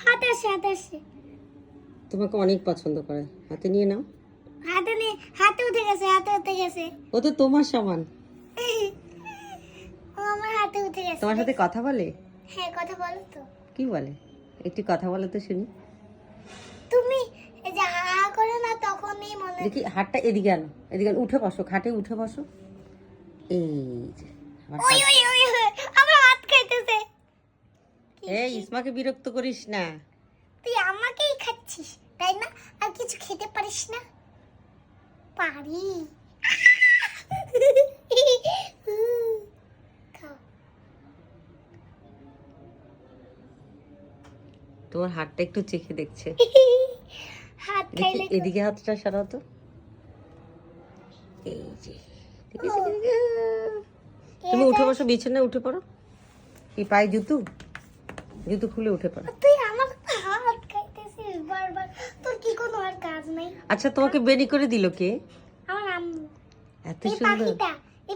হাতে আসে হাতে আসে। তোমাকে অনেক পছন্দ করে, হাতে নিয়ে নাও। হাতে নিয়ে হাতে উঠে গেছে, হাতে উঠে গেছে। ও তো তোমার সমান। ও আমার হাতে উঠে গেছে। তোমার সাথে কথা বলে? হ্যাঁ কথা বলো তো। কি বলে? একটু কথা বলো তো শুনি। তুমি এই যে হা হা করে না তখনই মনে দেখি হাতটা এদিকে আনো, এদিকে আনো। উঠে বসো, খাটে উঠে বসো। এই যে আমার ওই হাত। ওই ওই ওই, আমার হাত খাইতেছে। এই ইসমাকে বিরক্ত করিস না। তুই আমাকেই খাচ্ছিস তাই না? আর কিছু খেতে পারিস না? পারি। খাও। তোমার হাতটা একটু চেখে দেখছে। হাত দেখি খাইলে এদিকে হাতটা সরাও তো। এই যে দেখেছো, দেখেছো? তুমি উঠে বসো, বিছানায় উঠে পড়ো। কি পায়ে জুতো? জুতো খুলে উঠে পড়ো। তুই আমার হাত খাইতেছিস বারবার। তোর কি কোনো আর কাজ নাই? আচ্ছা, তোমাকে বেনি করে দিল কে? আমার আম্মু। এত এই সুন্দর।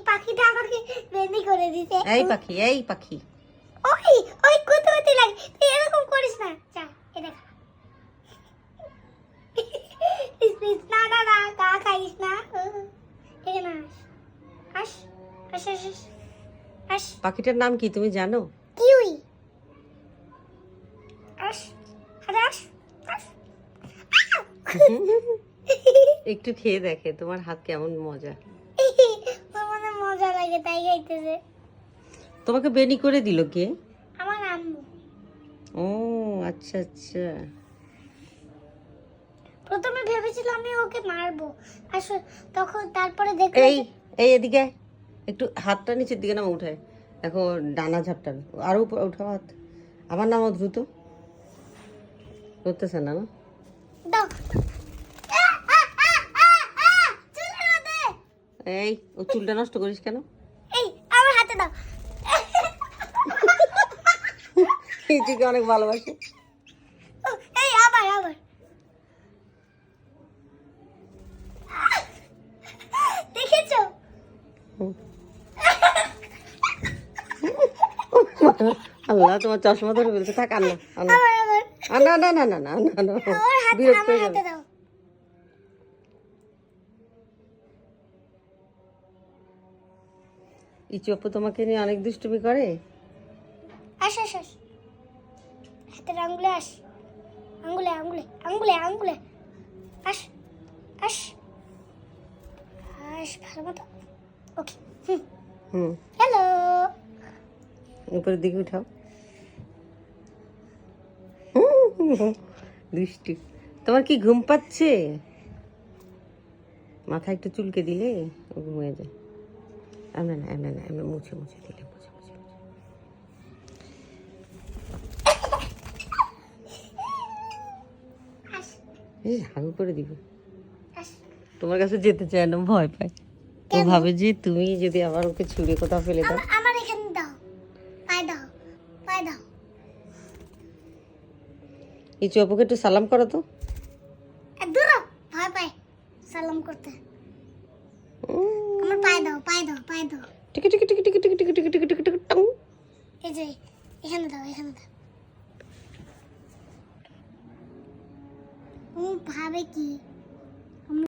পাখিটা আমাকে বেনি করে দিতে। এই পাখি, এই পাখি। ওই ওই কুতুকুতি লাগে, তুই এরকম করিস না। যা এ দেখা। প্লিজ না না না, কা খাইস না। এখানে আস আস আস আস আস। পাখিটার নাম কি তুমি জানো? কিউই। আস আরে আস আস। একটু খেয়ে দেখে তোমার হাত কেমন মজা। আমার মনে মজা লাগে তাই খাইতেছে। তোমাকে বেনি করে দিল কে? আমার আম্মু। ও আচ্ছা আচ্ছা। প্রথমে ভেবেছিল আমি ওকে মারবো, আসলে তখন তারপরে দেখলাম এই এই এদিকে আয়। একটু হাতটা নিচের দিকে নামা, উঠায় দেখো ডানা ঝাপটাবে। আরো উপর উঠাও হাত। আমার নামও দ্রুত। করতেছে না না? দাও। চুলের মধ্যে। এই ও চুলটা নষ্ট করিস কেন? এই আমার হাতে দাও। এই চিকে অনেক ভালোবাসে। এই আবার আবার। দেখেছো? আল্লাহ, তোমার চশমা ধরে ফেলছে। থাক, আন্না আন্না আবার আবার। না না না না না না না, আমার হাতে বিরক্ত আমার হয়ে হাতে যাবে। দাও। ইচু আপু তোমাকে নিয়ে অনেক দুষ্টুমি করে। আস আস আস। হাতের আঙ্গুলে আস। আঙ্গুলে আঙ্গুলে আঙ্গুলে আঙ্গুলে। আস আস আস ভালো মতো। ওকে। হুম, হ্যালো। উপরের দিকে উঠাও। দুষ্টু। তোমার কি ঘুম পাচ্ছে? মাথা একটু চুলকে দিলে ও ঘুমিয়ে যায়। এমন না এমন না, এমন মুছে মুছে দিলে মুছে মুছে মুছে। আস এই হাগু করে দিবে। আস। তোমার কাছে যেতে চায় না, ভয় পায়। ও কেন? ভাবে যে তুমি যদি আবার ওকে ছুঁড়ে কোথাও ফেলে দাও। আমার এখানে দাও। পায়ে দাও, পায়ে দাও। ইচু আপুকে একটু সালাম করো তো। দূর হ, ভয় পায় সালাম করতে। আমার পায়ে দাও, পায়ে দাও, পায়ে দাও। টিকি টিকি টিকি টিকি